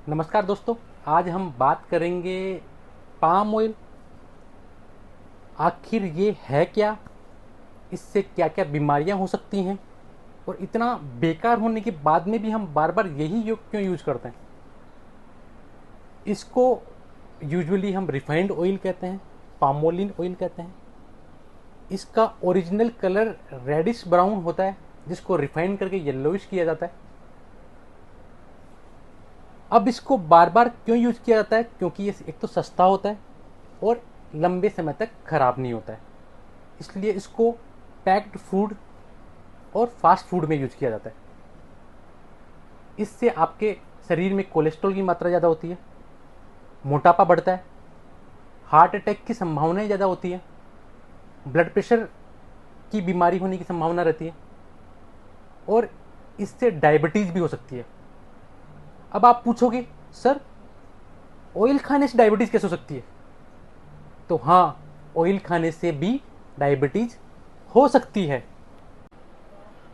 नमस्कार दोस्तों, आज हम बात करेंगे पाम ऑयल। आखिर ये है क्या, इससे क्या क्या बीमारियां हो सकती हैं और इतना बेकार होने के बाद में भी हम बार बार यही क्यों यूज करते हैं। इसको यूजुअली हम रिफाइंड ऑयल कहते हैं, पामोलिन ऑयल कहते हैं। इसका ओरिजिनल कलर रेडिश ब्राउन होता है, जिसको रिफाइन करके येलोइश किया जाता है। अब इसको बार बार क्यों यूज किया जाता है? क्योंकि ये एक तो सस्ता होता है और लंबे समय तक खराब नहीं होता है, इसलिए इसको पैक्ड फूड और फास्ट फूड में यूज किया जाता है। इससे आपके शरीर में कोलेस्ट्रॉल की मात्रा ज़्यादा होती है, मोटापा बढ़ता है, हार्ट अटैक की संभावनाएं ज़्यादा होती है, ब्लड प्रेशर की बीमारी होने की संभावना रहती है और इससे डायबिटीज़ भी हो सकती है। अब आप पूछोगे, सर ऑयल खाने से डायबिटीज़ कैसे हो सकती है? तो हाँ, ऑयल खाने से भी डायबिटीज़ हो सकती है।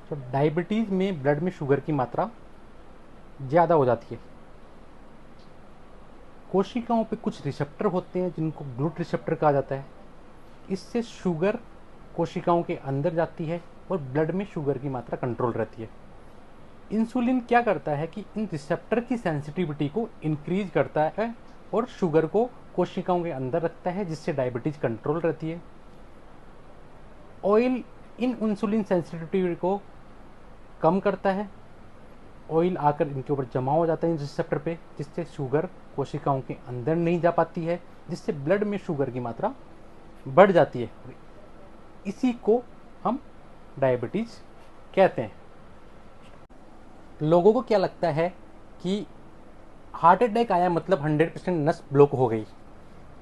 तो डायबिटीज़ में ब्लड में शुगर की मात्रा ज़्यादा हो जाती है। कोशिकाओं पे कुछ रिसेप्टर होते हैं जिनको ग्लूट रिसेप्टर कहा जाता है। इससे शुगर कोशिकाओं के अंदर जाती है और ब्लड में शुगर की मात्रा कंट्रोल रहती है। इंसुलिन क्या करता है कि इन रिसेप्टर की सेंसिटिविटी को इंक्रीज करता है और शुगर को कोशिकाओं के अंदर रखता है, जिससे डायबिटीज कंट्रोल रहती है। ऑयल इन इंसुलिन सेंसिटिविटी को कम करता है। ऑयल आकर इनके ऊपर जमा हो जाता है इन रिसेप्टर पे, जिससे शुगर कोशिकाओं के अंदर नहीं जा पाती है, जिससे ब्लड में शुगर की मात्रा बढ़ जाती है। इसी को हम डायबिटीज कहते हैं। लोगों को क्या लगता है कि हार्ट अटैक आया मतलब 100% नस ब्लॉक हो गई।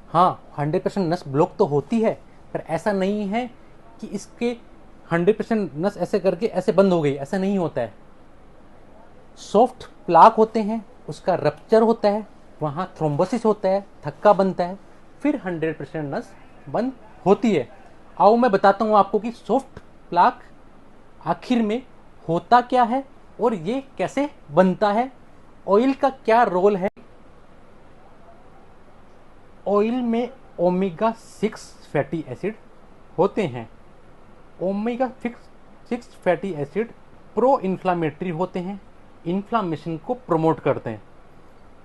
हाँ, 100% नस ब्लॉक तो होती है, पर ऐसा नहीं है कि इसके 100% नस ऐसे करके ऐसे बंद हो गई, ऐसा नहीं होता है। सॉफ्ट प्लाक होते हैं, उसका रप्चर होता है, वहाँ थ्रोम्बोसिस होता है, थक्का बनता है, फिर 100% नस बंद होती है। आओ मैं बताता हूँ आपको कि सॉफ्ट प्लाक आखिर में होता क्या है और ये कैसे बनता है, ऑयल का क्या रोल है। ऑयल में ओमेगा 6 फैटी एसिड होते हैं। Omega 6 fatty acid pro inflammatory होते हैं, इन्फ्लामेशन को प्रमोट करते हैं।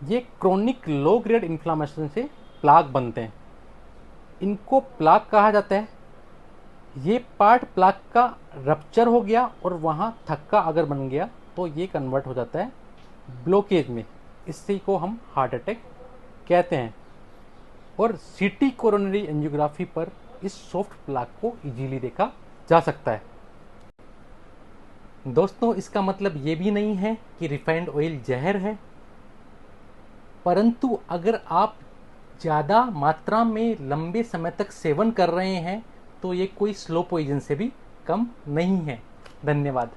ये क्रोनिक लो ग्रेड इन्फ्लामेशन से प्लाक बनते हैं, इनको प्लाक कहा जाता है। ये पार्ट प्लाक का रप्चर हो गया और वहाँ थक्का अगर बन गया तो ये कन्वर्ट हो जाता है ब्लॉकेज में, इसी को हम हार्ट अटैक कहते हैं। और सीटी कोरोनरी एंजियोग्राफी पर इस सॉफ्ट प्लाक को इजीली देखा जा सकता है। दोस्तों, इसका मतलब ये भी नहीं है कि रिफाइंड ऑयल जहर है, परंतु अगर आप ज़्यादा मात्रा में लंबे समय तक सेवन कर रहे हैं तो ये कोई स्लो पॉइजन से भी कम नहीं है। धन्यवाद।